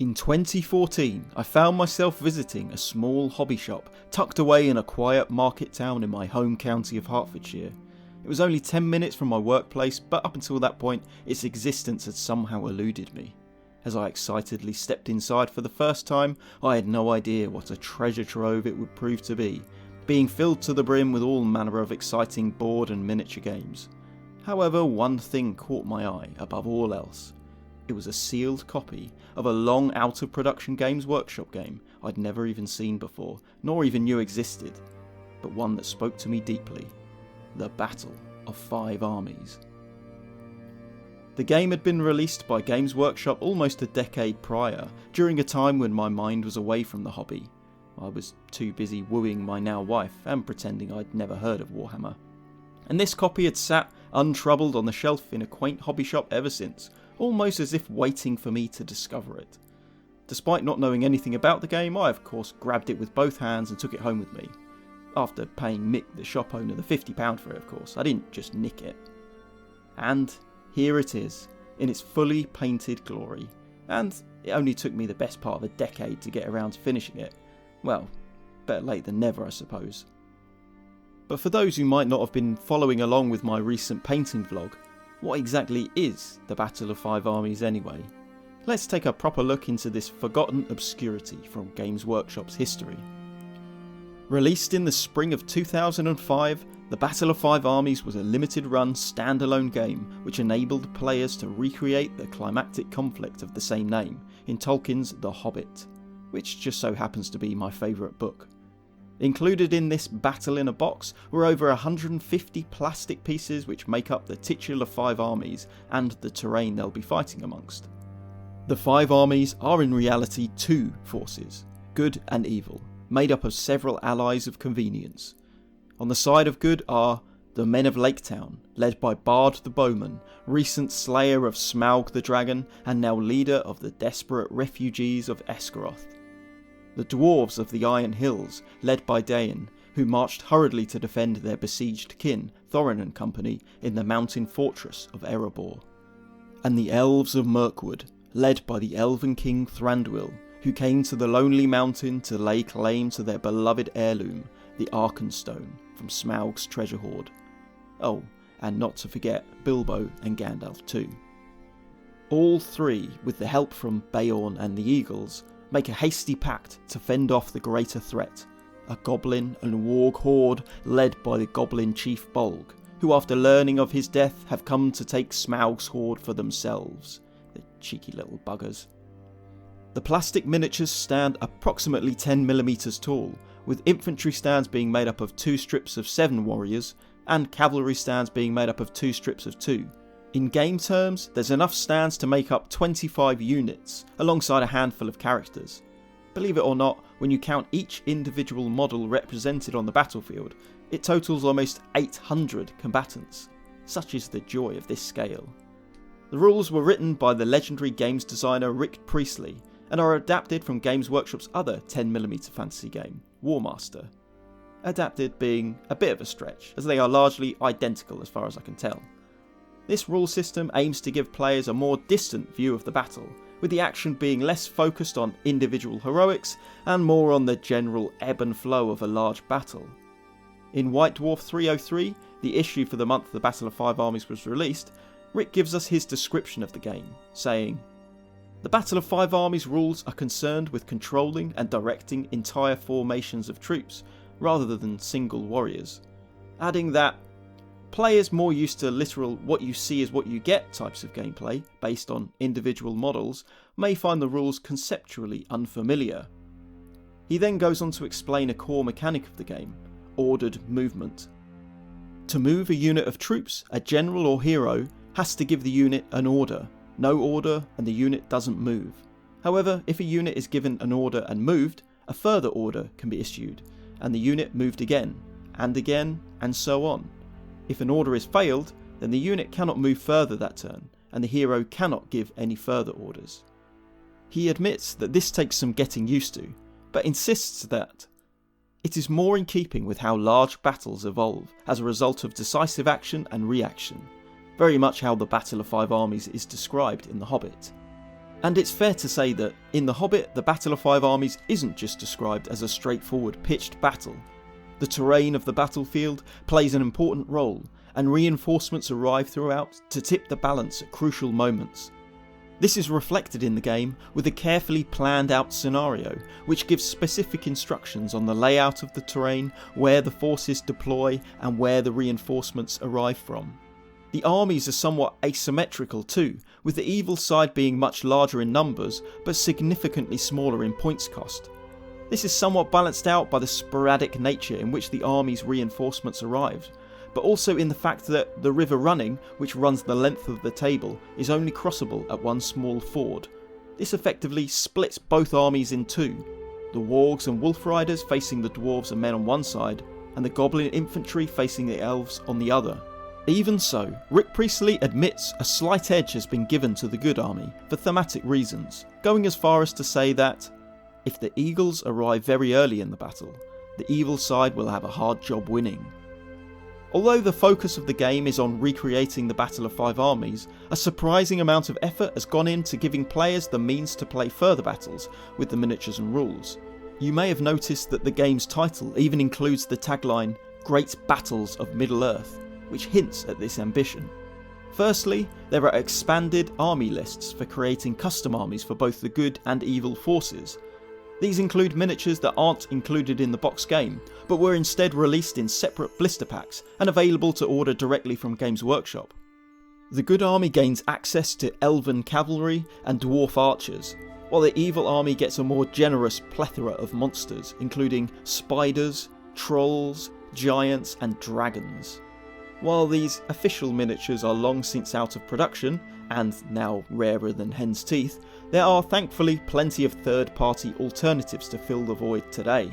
In 2014, I found myself visiting a small hobby shop tucked away in a quiet market town in my home county of Hertfordshire. It was only 10 minutes from my workplace, but up until that point, its existence had somehow eluded me. As I excitedly stepped inside for the first time, I had no idea what a treasure trove it would prove to be, being filled to the brim with all manner of exciting board and miniature games. However, one thing caught my eye above all else. It was a sealed copy of a long out-of-production Games Workshop game I'd never even seen before, nor even knew existed, but one that spoke to me deeply: the Battle of Five Armies. The game had been released by Games Workshop almost a decade prior, during a time when my mind was away from the hobby. I was too busy wooing my now wife and pretending I'd never heard of Warhammer. And this copy had sat untroubled on the shelf in a quaint hobby shop ever since, almost as if waiting for me to discover it. Despite not knowing anything about the game, I of course grabbed it with both hands and took it home with me. After paying Mick, the shop owner, the £50 for it, of course. I didn't just nick it. And here it is, in its fully painted glory. And it only took me the best part of a decade to get around to finishing it. Well, better late than never, I suppose. But for those who might not have been following along with my recent painting vlog, what exactly is the Battle of Five Armies anyway? Let's take a proper look into this forgotten obscurity from Games Workshop's history. Released in the spring of 2005, the Battle of Five Armies was a limited-run standalone game which enabled players to recreate the climactic conflict of the same name in Tolkien's The Hobbit, which just so happens to be my favourite book. Included in this battle in a box were over 150 plastic pieces which make up the titular Five Armies and the terrain they'll be fighting amongst. The Five Armies are in reality two forces, good and evil, made up of several allies of convenience. On the side of good are the Men of Laketown, led by Bard the Bowman, recent slayer of Smaug the Dragon and now leader of the desperate refugees of Esgaroth. The Dwarves of the Iron Hills, led by Dain, who marched hurriedly to defend their besieged kin, Thorin and company, in the mountain fortress of Erebor. And the Elves of Mirkwood, led by the Elven King Thranduil, who came to the Lonely Mountain to lay claim to their beloved heirloom, the Arkenstone, from Smaug's treasure hoard. Oh, and not to forget Bilbo and Gandalf too. All three, with the help from Beorn and the Eagles, make a hasty pact to fend off the greater threat, a goblin and warg horde led by the goblin chief Bolg, who after learning of his death have come to take Smaug's horde for themselves. The cheeky little buggers. The plastic miniatures stand approximately 10mm tall, with infantry stands being made up of 2 strips of 7 warriors, and cavalry stands being made up of 2 strips of 2. In game terms, there's enough stands to make up 25 units, alongside a handful of characters. Believe it or not, when you count each individual model represented on the battlefield, it totals almost 800 combatants. Such is the joy of this scale. The rules were written by the legendary games designer Rick Priestley, and are adapted from Games Workshop's other 10mm fantasy game, Warmaster. Adapted being a bit of a stretch, as they are largely identical as far as I can tell. This rule system aims to give players a more distant view of the battle, with the action being less focused on individual heroics and more on the general ebb and flow of a large battle. In White Dwarf 303, the issue for the month the Battle of Five Armies was released, Rick gives us his description of the game, saying, "The Battle of Five Armies rules are concerned with controlling and directing entire formations of troops, rather than single warriors," adding that players more used to literal what you see is what you get types of gameplay, based on individual models, may find the rules conceptually unfamiliar. He then goes on to explain a core mechanic of the game, ordered movement. To move a unit of troops, a general or hero has to give the unit an order. No order and the unit doesn't move. However, if a unit is given an order and moved, a further order can be issued, and the unit moved again, and so on. If an order is failed, then the unit cannot move further that turn, and the hero cannot give any further orders. He admits that this takes some getting used to, but insists that it is more in keeping with how large battles evolve as a result of decisive action and reaction, very much how the Battle of Five Armies is described in The Hobbit. And it's fair to say that in The Hobbit, the Battle of Five Armies isn't just described as a straightforward pitched battle. The terrain of the battlefield plays an important role, and reinforcements arrive throughout to tip the balance at crucial moments. This is reflected in the game with a carefully planned out scenario, which gives specific instructions on the layout of the terrain, where the forces deploy, and where the reinforcements arrive from. The armies are somewhat asymmetrical too, with the evil side being much larger in numbers, but significantly smaller in points cost. This is somewhat balanced out by the sporadic nature in which the army's reinforcements arrived, but also in the fact that the River Running, which runs the length of the table, is only crossable at one small ford. This effectively splits both armies in two, the wargs and wolf riders facing the dwarves and men on one side, and the goblin infantry facing the elves on the other. Even so, Rick Priestley admits a slight edge has been given to the good army for thematic reasons, going as far as to say that if the eagles arrive very early in the battle, the evil side will have a hard job winning. Although the focus of the game is on recreating the Battle of Five Armies, a surprising amount of effort has gone into giving players the means to play further battles with the miniatures and rules. You may have noticed that the game's title even includes the tagline, "Great Battles of Middle-earth", which hints at this ambition. Firstly, there are expanded army lists for creating custom armies for both the good and evil forces. These include miniatures that aren't included in the box game, but were instead released in separate blister packs and available to order directly from Games Workshop. The good army gains access to elven cavalry and dwarf archers, while the evil army gets a more generous plethora of monsters, including spiders, trolls, giants and dragons. While these official miniatures are long since out of production, and now rarer than hen's teeth, there are thankfully plenty of third-party alternatives to fill the void today.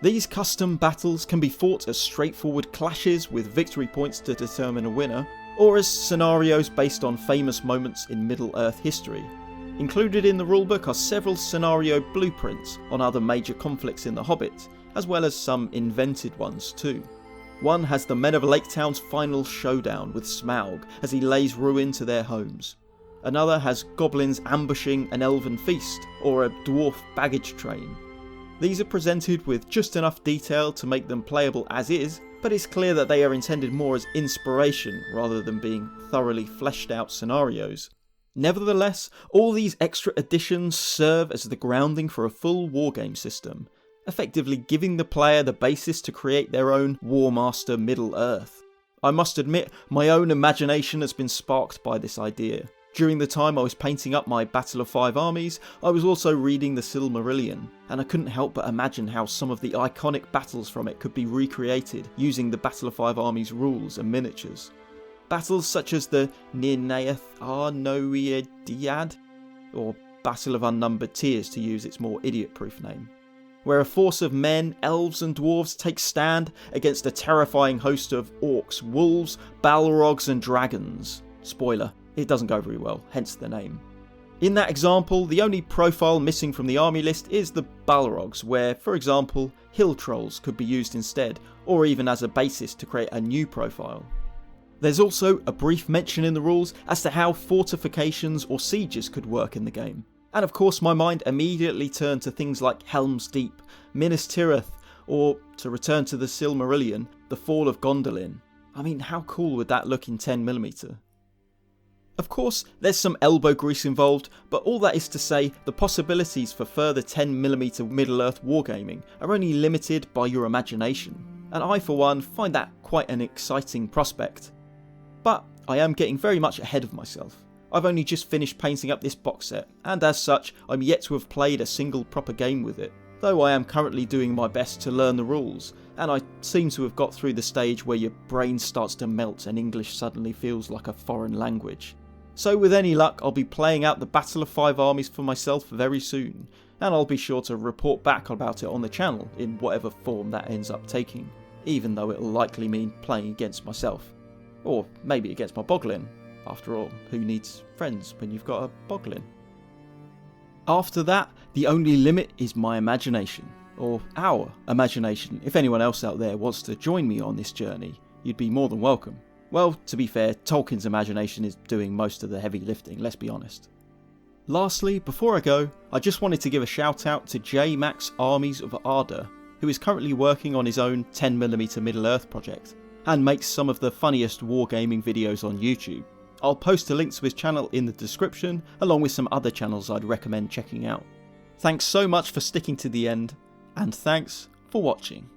These custom battles can be fought as straightforward clashes with victory points to determine a winner, or as scenarios based on famous moments in Middle-earth history. Included in the rulebook are several scenario blueprints on other major conflicts in The Hobbit, as well as some invented ones too. One has the men of Lake Town's final showdown with Smaug as he lays ruin to their homes. Another has goblins ambushing an elven feast, or a dwarf baggage train. These are presented with just enough detail to make them playable as is, but it's clear that they are intended more as inspiration rather than being thoroughly fleshed out scenarios. Nevertheless, all these extra additions serve as the grounding for a full wargame system, effectively giving the player the basis to create their own Warmaster Middle-earth. I must admit, my own imagination has been sparked by this idea. During the time I was painting up my Battle of Five Armies, I was also reading the Silmarillion, and I couldn't help but imagine how some of the iconic battles from it could be recreated using the Battle of Five Armies rules and miniatures. Battles such as the Nirnaeth Arnoiediad, or Battle of Unnumbered Tears to use its more idiot-proof name, where a force of men, elves and dwarves take stand against a terrifying host of orcs, wolves, balrogs and dragons. Spoiler, it doesn't go very well, hence the name. In that example, the only profile missing from the army list is the balrogs, where, for example, hill trolls could be used instead, or even as a basis to create a new profile. There's also a brief mention in the rules as to how fortifications or sieges could work in the game. And of course my mind immediately turned to things like Helm's Deep, Minas Tirith, or, to return to the Silmarillion, the Fall of Gondolin. I mean, how cool would that look in 10mm? Of course, there's some elbow grease involved, but all that is to say, the possibilities for further 10mm Middle-earth wargaming are only limited by your imagination, and I for one find that quite an exciting prospect. But I am getting very much ahead of myself. I've only just finished painting up this box set, and as such, I'm yet to have played a single proper game with it, though I am currently doing my best to learn the rules, and I seem to have got through the stage where your brain starts to melt and English suddenly feels like a foreign language. So with any luck, I'll be playing out the Battle of Five Armies for myself very soon, and I'll be sure to report back about it on the channel in whatever form that ends up taking, even though it'll likely mean playing against myself. Or maybe against my boglin. After all, who needs friends when you've got a boglin? After that, the only limit is my imagination, or our imagination. If anyone else out there wants to join me on this journey, you'd be more than welcome. Well, to be fair, Tolkien's imagination is doing most of the heavy lifting, let's be honest. Lastly, before I go, I just wanted to give a shout out to J Max Armies of Ardor, who is currently working on his own 10mm Middle-earth project, and makes some of the funniest wargaming videos on YouTube. I'll post a link to his channel in the description, along with some other channels I'd recommend checking out. Thanks so much for sticking to the end, and thanks for watching.